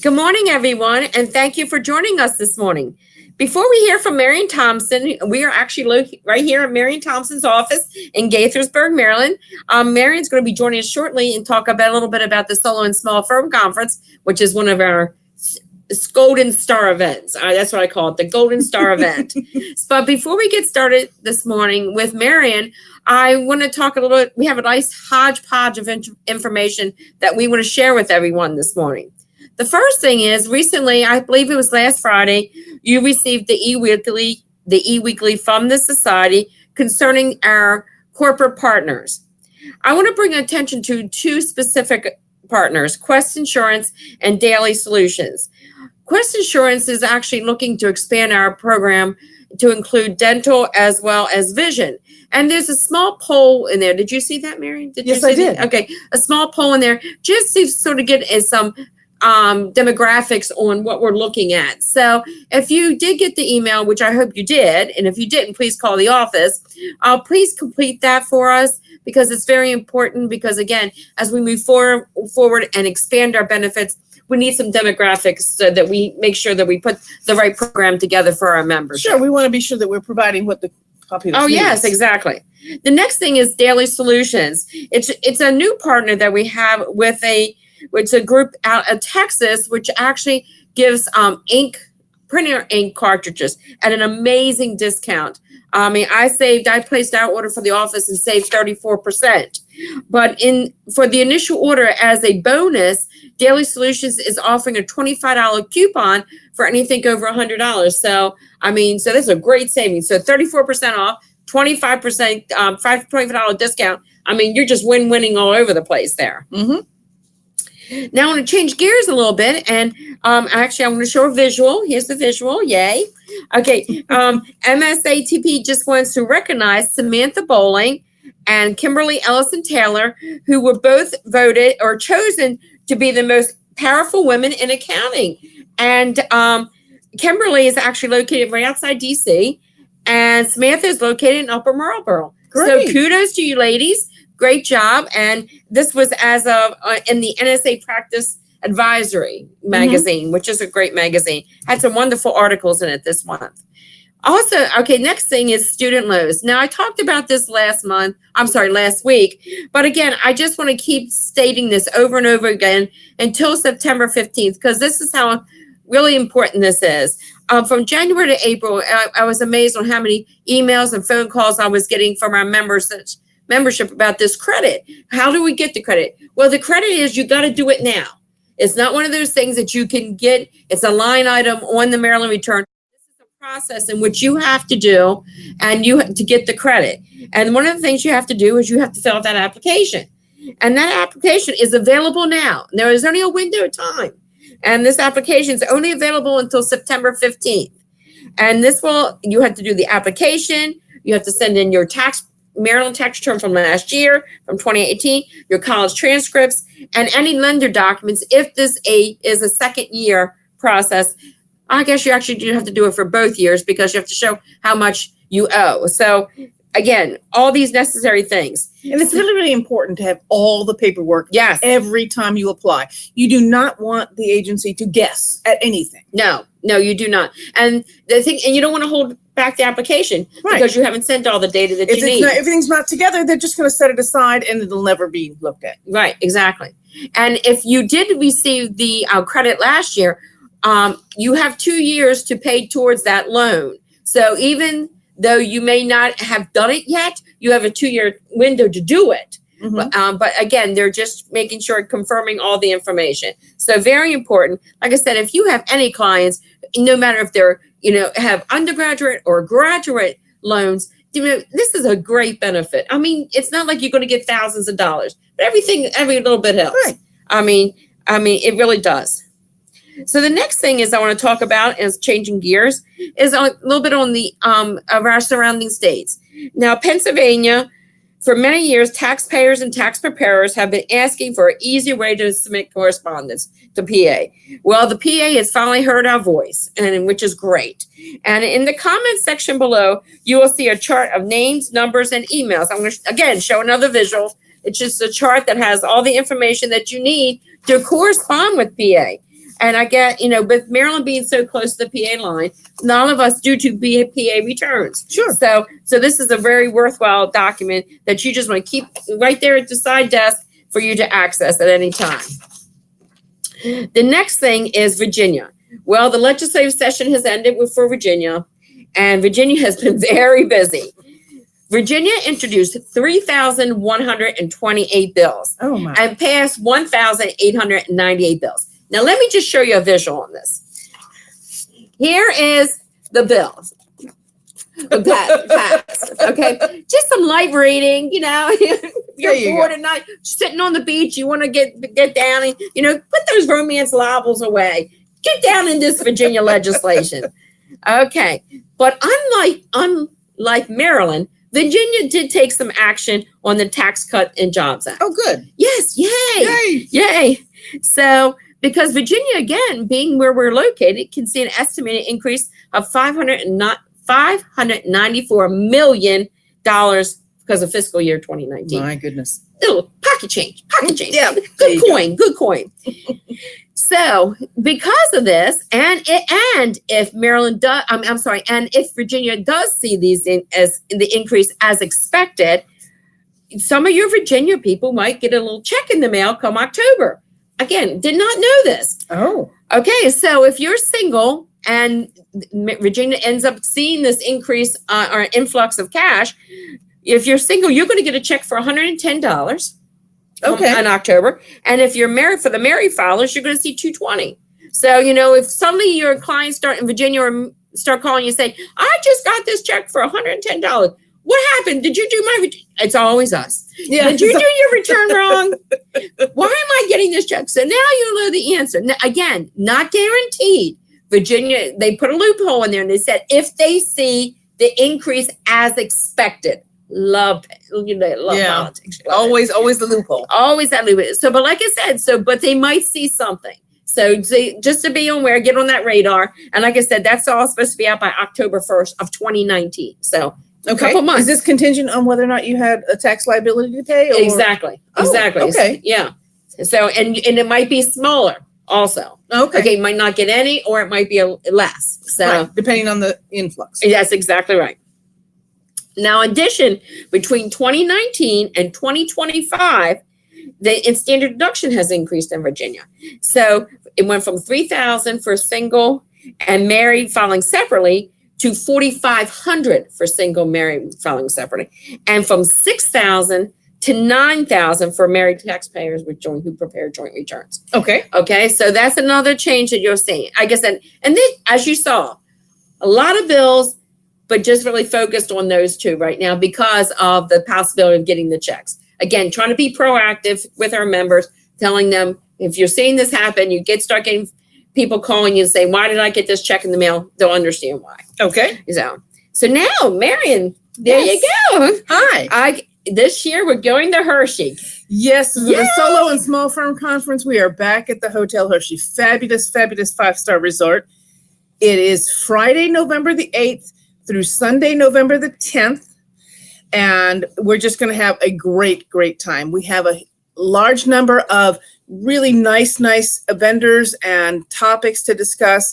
Good morning, everyone, and thank you for joining us this morning. Before we hear from Marion Thompson, we are actually right here at Marion Thompson's office in Gaithersburg, Maryland. Marion's going to be joining us shortly and talk about a little bit about the Solo and Small Firm Conference, which is one of our Golden Star events. That's what I call it, the Golden Star event. But before we get started this morning with Marion, I want to talk a little bit. We have a nice hodgepodge of information that we want to share with everyone this morning. The first thing is recently, I believe it was last Friday, you received the e-weekly from the society concerning our corporate partners. I want to bring attention to two specific partners, Quest Insurance and Daily Solutions. Quest Insurance is actually looking to expand our program to include dental as well as vision. And there's a small poll in there. Did you see that, Mary? Yes, I did. Okay, a small poll in there just to sort of get some demographics on what we're looking at. So if you did get the email, which I hope you did, and if you didn't, please call the office. Please complete that for us because it's very important because, again, as we move forward and expand our benefits, we need some demographics so that we make sure that we put the right program together for our members. Sure, we want to be sure that we're providing what the populace needs. Yes, exactly. The next thing is Daily Solutions. It's a new partner that we have with it's a group out of Texas, which actually gives printer ink cartridges at an amazing discount. I placed our order for the office and saved 34%. But for the initial order as a bonus, Daily Solutions is offering a $25 coupon for anything over $100. So that's a great savings. So 34% off, 25%, $25 discount. You're just win-winning all over the place there. Mm-hmm. Now I want to change gears a little bit, and actually I'm going to show a visual. Here's the visual. Yay. Okay. MSATP just wants to recognize Samantha Bowling and Kimberly Ellison Taylor, who were both voted or chosen to be the most powerful women in accounting. And Kimberly is actually located right outside DC, and Samantha is located in Upper Marlboro. Great. So kudos to you ladies. Great job. And this was as of in the NSA Practice Advisory magazine, which is a great magazine. Had some wonderful articles in it this month. Also, okay, next thing is student loans. Now, I talked about this last week. But again, I just want to keep stating this over and over again until September 15th, because this is how really important this is. From January to April, I was amazed on how many emails and phone calls I was getting from our membership about this credit. How do we get the credit? Well, the credit is you got to do it now. It's not one of those things that you can get. It's a line item on the Maryland return. This is a process in which you have to do and you have to get the credit. And one of the things you have to do is you have to fill out that application. And that application is available now. There is only a window of time. And this application is only available until September 15th. And you have to do the application. You have to send in your Maryland tax return from last year, from 2018, your college transcripts, and any lender documents. If this is a second year process, I guess you actually do have to do it for both years because you have to show how much you owe. So again, all these necessary things. And it's really, really important to have all the paperwork every time you apply. You do not want the agency to guess at anything. No, you do not. And you don't want to hold back the application because you haven't sent all the data that you need. If everything's not together, they're just going to set it aside and it'll never be looked at. Right, exactly. And if you did receive the credit last year, you have 2 years to pay towards that loan. So even though you may not have done it yet, you have a 2-year window to do it. Mm-hmm. But again, they're just making sure, confirming all the information. So very important. Like I said, if you have any clients, no matter if they're, have undergraduate or graduate loans, this is a great benefit. It's not like you're going to get thousands of dollars, but every little bit helps. Right. It really does. So the next thing is I want to talk about is changing gears is a little bit on the of our surrounding states. Now, Pennsylvania, for many years, taxpayers and tax preparers have been asking for an easy way to submit correspondence to PA. Well, the PA has finally heard our voice, and which is great. And in the comments section below, you will see a chart of names, numbers, and emails. I'm going to, again, show another visual. It's just a chart that has all the information that you need to correspond with PA. And I get, with Maryland being so close to the PA line, none of us do to be PA returns. Sure. So this is a very worthwhile document that you just want to keep right there at the side desk for you to access at any time. The next thing is Virginia. Well, the legislative session has ended for Virginia, and Virginia has been very busy. Virginia introduced 3,128 bills and passed 1,898 bills. Now, let me just show you a visual on this. Here is the bills. Passed. Okay, just some light reading. You're bored at night, sitting on the beach. You want to get down and put those romance novels away. Get down in this Virginia legislation. Okay, but unlike Maryland, Virginia did take some action on the Tax Cut and Jobs Act. Oh, good. Yes, yay. So, because Virginia, again, being where we're located, can see an estimated increase of $594 million because of fiscal year 2019. My goodness. Little pocket change. Yeah. Good coin. So, because of this, and if Maryland does, and if Virginia does see these as the increase as expected, some of your Virginia people might get a little check in the mail come October. Again, did not know this. Oh. Okay, so if you're single and Virginia ends up seeing this increase or influx of cash, if you're single, you're going to get a check for $110. In October. And if you're married, for the married filers, you're going to see $220. So, if suddenly your clients start in Virginia or start calling you and say, I just got this check for $110. What happened? Did you do my return? It's always us. Yeah. Did you do your return wrong? Why am I getting this check? So now you know the answer. Now, again, not guaranteed. Virginia, they put a loophole in there and they said, if they see the increase as expected. Love politics. Always the loophole. Always that loophole. So, but like I said, but they might see something. So just to be aware, get on that radar. And like I said, that's all supposed to be out by October 1st of 2019. So a couple months. Is this contingent on whether or not you had a tax liability to pay? Or? Exactly. Okay. Yeah. So, and it might be smaller also. Okay. Might not get any, or it might be less. So depending on the influx. That's exactly right. Now, in addition, between 2019 and 2025, the standard deduction has increased in Virginia. So it went from $3,000 for single and married filing separately to $4,500 for single married filing separately, and from $6,000 to $9,000 for married taxpayers who prepare joint returns. Okay. So that's another change that you're seeing. I guess, and then as you saw, a lot of bills, but just really focused on those two right now because of the possibility of getting the checks. Again, trying to be proactive with our members, telling them if you're seeing this happen, start getting people calling you and saying, why did I get this check in the mail? They'll understand why. Okay. So now, Marion, there you go. Hi. This year we're going to Hershey. Yes, the Solo and Small Firm Conference. We are back at the Hotel Hershey. Fabulous 5-star resort. It is Friday, November the 8th. Through Sunday, November the 10th. And we're just going to have a great time. We have a large number of really nice vendors and topics to discuss.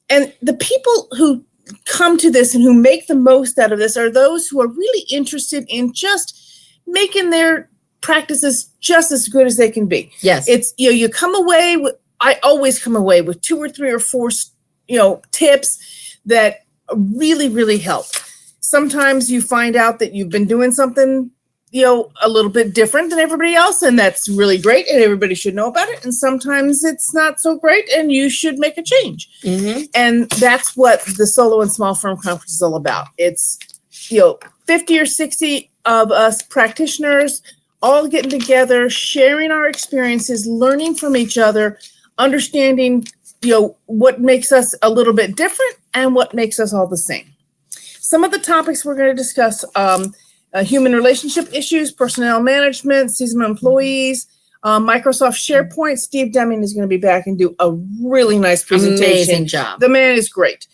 And the people who come to this and who make the most out of this are those who are really interested in just making their practices just as good as they can be. Yes. It's, you come away with, I always come away with 2 or 3 or 4, tips that really help. Sometimes you find out that you've been doing something, a little bit different than everybody else, and that's really great, and everybody should know about it. And sometimes it's not so great, and you should make a change. Mm-hmm. And that's what the Solo and Small Firm Conference is all about. It's 50 or 60 of us practitioners all getting together, sharing our experiences, learning from each other, understanding what makes us a little bit different and what makes us all the same. Some of the topics we're going to discuss, human relationship issues, personnel management, seasonal employees, Microsoft SharePoint. Steve Deming is going to be back and do a really nice presentation. Amazing job. The man is great.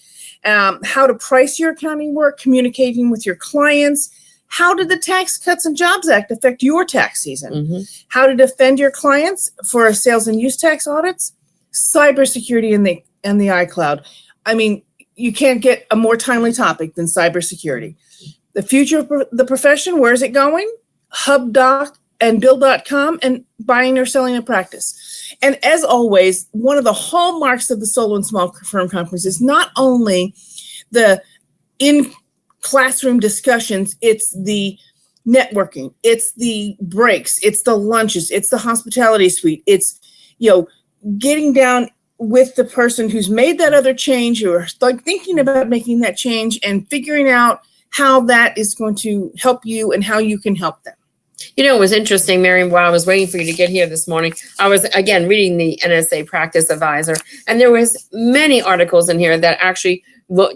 How to price your accounting work, communicating with your clients. How did the Tax Cuts and Jobs Act affect your tax season? Mm-hmm. How to defend your clients for sales and use tax audits. cybersecurity and the iCloud. I mean, you can't get a more timely topic than cybersecurity. The future of the profession, where is it going? HubDoc and Bill.com, and buying or selling a practice. And as always, one of the hallmarks of the Solo and Small Firm Conference is not only the in-classroom discussions, it's the networking, it's the breaks, it's the lunches, it's the hospitality suite, it's, getting down with the person who's made that other change or like thinking about making that change and figuring out how that is going to help you and how you can help them. It was interesting, Mary, while I was waiting for you to get here this morning, I was, again, reading the NSA Practice Advisor, and there was many articles in here that actually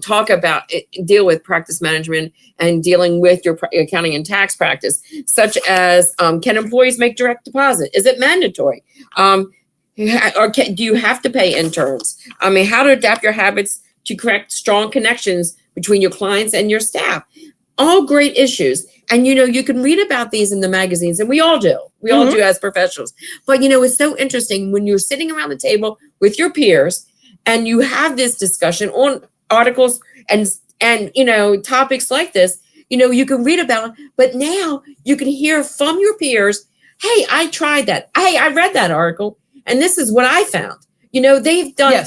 talk about deal with practice management and dealing with your accounting and tax practice, such as can employees make direct deposit? Is it mandatory? Or do you have to pay interns? How to adapt your habits to correct strong connections between your clients and your staff. All great issues. And, you can read about these in the magazines, and we all do. We all do as professionals. But, it's so interesting when you're sitting around the table with your peers and you have this discussion on articles and topics like this, you can read about it, but now you can hear from your peers, hey, I tried that. Hey, I read that article, and this is what I found. They've done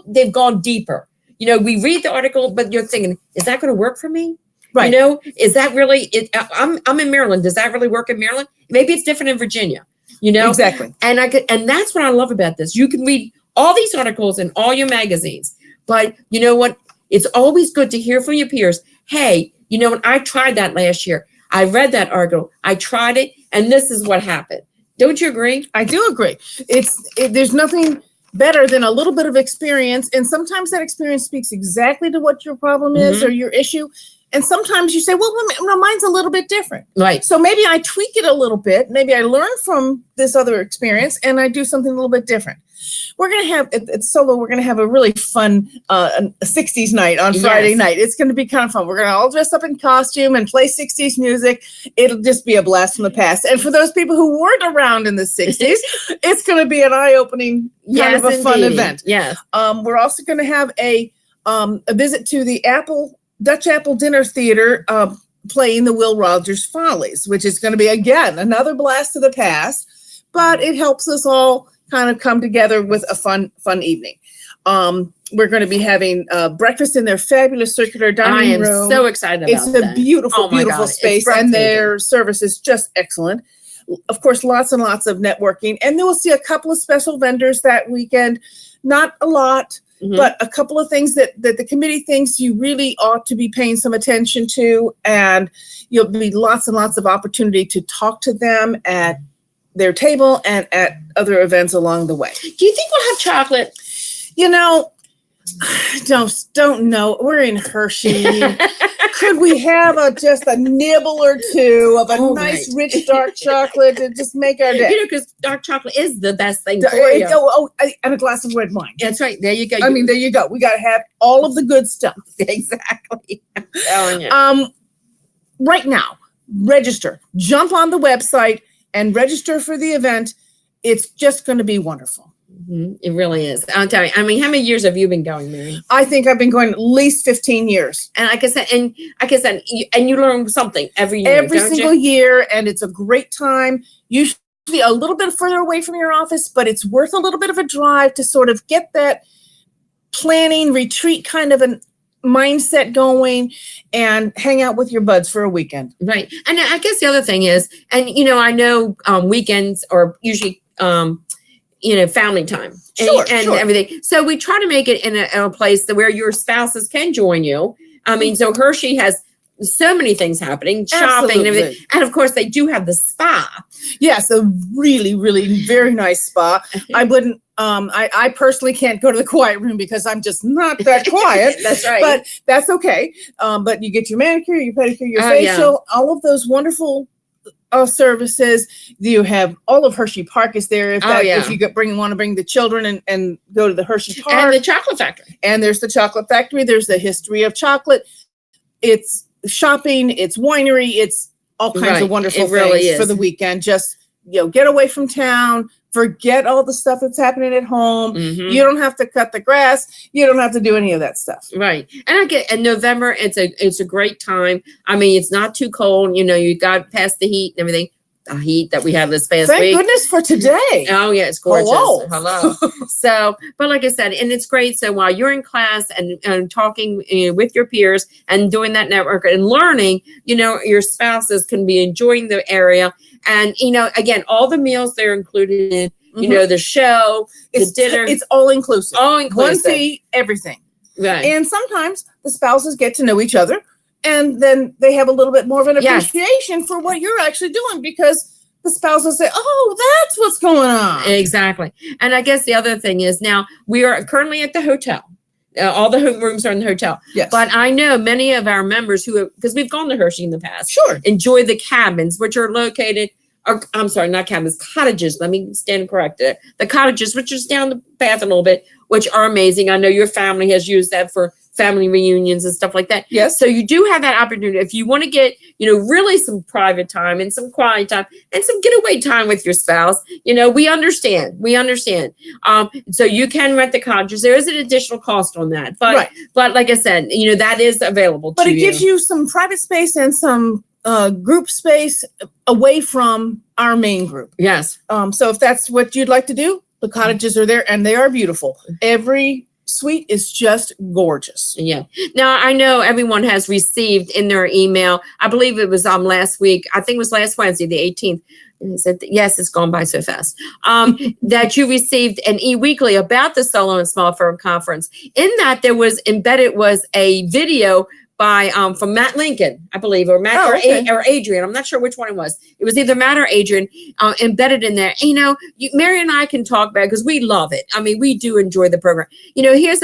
they've gone deeper. We read the article, but you're thinking, is that going to work for me? Right. Is that really it? I'm in Maryland. Does that really work in Maryland? Maybe it's different in Virginia. Exactly. And and that's what I love about this. You can read all these articles in all your magazines, but you know what? It's always good to hear from your peers. Hey, I tried that last year. I read that article. I tried it, and this is what happened. Don't you agree? I do agree. There's nothing better than a little bit of experience, and sometimes that experience speaks exactly to what your problem is or your issue. And sometimes you say, well, mine's a little bit different. Right. So maybe I tweak it a little bit. Maybe I learn from this other experience and I do something a little bit different. We're going to have, at Solo, we're going to have a really fun 60s night on Friday night. It's going to be kind of fun. We're going to all dress up in costume and play 60s music. It'll just be a blast from the past. And for those people who weren't around in the 60s, it's going to be an eye-opening kind of a fun event. Yes. We're also going to have a visit to the Dutch Apple Dinner Theater playing the Will Rogers Follies, which is going to be, again, another blast of the past, but it helps us all kind of come together with a fun evening. We're going to be having breakfast in their fabulous circular dining room. I am so excited about that. It's a beautiful, beautiful space, and their service is just excellent. Of course, lots and lots of networking, and then we'll see a couple of special vendors that weekend. Not a lot, but a couple of things that the committee thinks you really ought to be paying some attention to, and you'll be lots and lots of opportunity to talk to them at their table and at other events along the way. Do you think we'll have chocolate? I don't know. We're in Hershey. Could we have just a nibble or two of a nice, rich, dark chocolate to just make our day? Because dark chocolate is the best thing for you. And a glass of red wine. That's right. There you go. There you go. We got to have all of the good stuff. Exactly. I'm telling you. Right now, register. Jump on the website and register for the event. It's just going to be wonderful. It really is. I'll tell you. How many years have you been going, Mary? I think I've been going at least 15 years. And like I said, you learn something every year. Every single year, and it's a great time. Usually a little bit further away from your office, but it's worth a little bit of a drive to sort of get that planning retreat kind of a mindset going and hang out with your buds for a weekend. Right. And I guess the other thing is, and I know weekends are usually family time and everything. So we try to make it in a place where your spouses can join you. So Hershey has so many things happening, shopping and everything. And of course they do have the spa. Yes, a really, really very nice spa. I wouldn't, I personally can't go to the quiet room because I'm just not that quiet. That's right. But that's okay. But you get your manicure, your pedicure, your facial, all of those wonderful services. You have all of Hershey Park is there if you want to bring the children and go to the Hershey Park. And the chocolate factory. And there's the chocolate factory. There's the history of chocolate. It's shopping, it's winery, it's all kinds of wonderful things for the weekend. Just get away from town, Forget all the stuff that's happening at home. Mhm. You don't have to cut the grass. You don't have to do any of that stuff. Right. And I get in November, it's a great time. I mean, it's not too cold. You know, you got past the heat and everything. The heat that we had this past Thank week. goodness for today. Oh yeah, it's gorgeous. Hello. So, but like I said, and it's great. So while you're in class and talking with your peers and doing that network and learning, you know, your spouses can be enjoying the area. And, you know, again, all the meals they're included in, you know, the show, the dinner. It's all inclusive. All inclusive. One fee, everything. Right. And sometimes the spouses get to know each other, and then they have a little bit more of an appreciation for what you're actually doing, because the spouses say, oh, that's what's going on. Exactly. And I guess the other thing is, now we are currently at the hotel. All the rooms are in the hotel. Yes. But I know many of our members who, because we've gone to Hershey in the past, Sure, enjoy the cabins, which are located, or I'm sorry, not cabins, cottages. Let me stand corrected. The cottages, which is down the path a little bit, which are amazing. I know your family has used that for family reunions and stuff like that. Yes. So you do have that opportunity. If you want to get, you know, really some private time and some quiet time and some getaway time with your spouse, you know, we understand. So you can rent the cottages. There is an additional cost on that. But, right. But like I said, you know, that is available to you. But it gives you some private space and some group space away from our main group. Yes. So if that's what you'd like to do, the cottages are there and they are beautiful. Every suite is just gorgeous. Yeah. Now I know everyone has received in their email. I believe it was last week. I think it was last Wednesday, the 18th. And it said, yes, it's gone by so fast. That you received an e-weekly about the Solo and Small Firm Conference. In that, there was embedded was a video by from Matt Lincoln, I believe, or Matt or Adrian. I'm not sure which one it was. It was either Matt or Adrian embedded in there. And, you know, Mary and I can talk about it because we love it. I mean, we do enjoy the program. You know, here's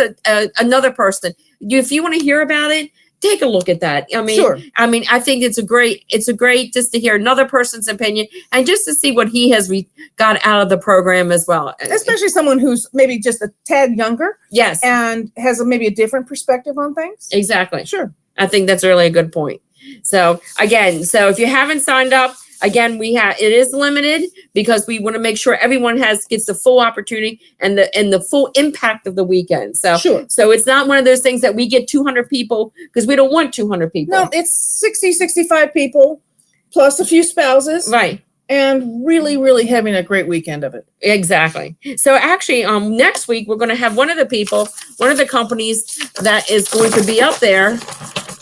another person. If you want to hear about it, take a look at that. I mean, sure. I mean, I think it's a great just to hear another person's opinion and just to see what he has got out of the program as well. Especially someone who's maybe just a tad younger. Yes. And has maybe a different perspective on things. Exactly. Sure. I think that's really a good point. So again, if you haven't signed up, again, it is limited because we want to make sure everyone gets the full opportunity and the full impact of the weekend. So sure. So it's not one of those things that we get 200 people because we don't want 200 people. No, it's 60, 65 people plus a few spouses. Right. And really, really having a great weekend of it. Exactly. So actually, next week, we're going to have one of the companies that is going to be up there.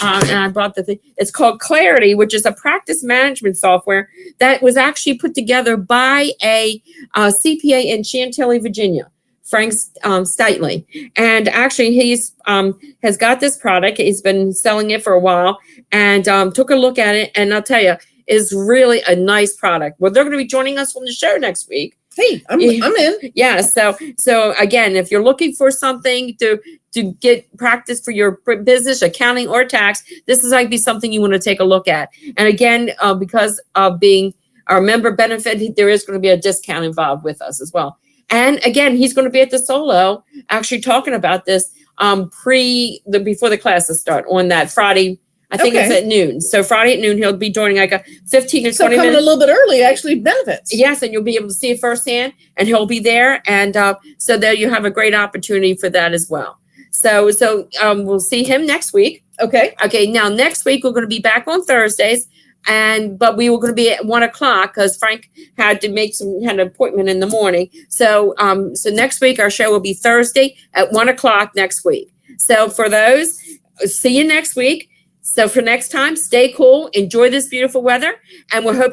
And I brought the thing. It's called Clarity, which is a practice management software that was actually put together by a CPA in Chantilly, Virginia, Frank Steitley. And actually, he's has got this product. He's been selling it for a while and took a look at it. And I'll tell you, is really a nice product. Well, they're going to be joining us on the show next week. Hey, I'm in. Yeah. So again, if you're looking for something to get practice for your business, accounting, or tax, this might be something you want to take a look at. And again, because of being our member benefit, there is going to be a discount involved with us as well. And again, he's going to be at the Solo actually talking about this before the classes start on that Friday. I think it's at noon. So Friday at noon, he'll be joining like a 15 to 20 minutes. So coming a little bit early actually benefits. Yes, and you'll be able to see it firsthand, and he'll be there. And so there you have a great opportunity for that as well. So we'll see him next week. Okay. Okay, now next week, we're going to be back on Thursdays. But we were going to be at 1:00 because Frank had an appointment in the morning. So next week, our show will be Thursday at 1:00 next week. So for those, see you next week. So for next time, stay cool, enjoy this beautiful weather, and we'll hope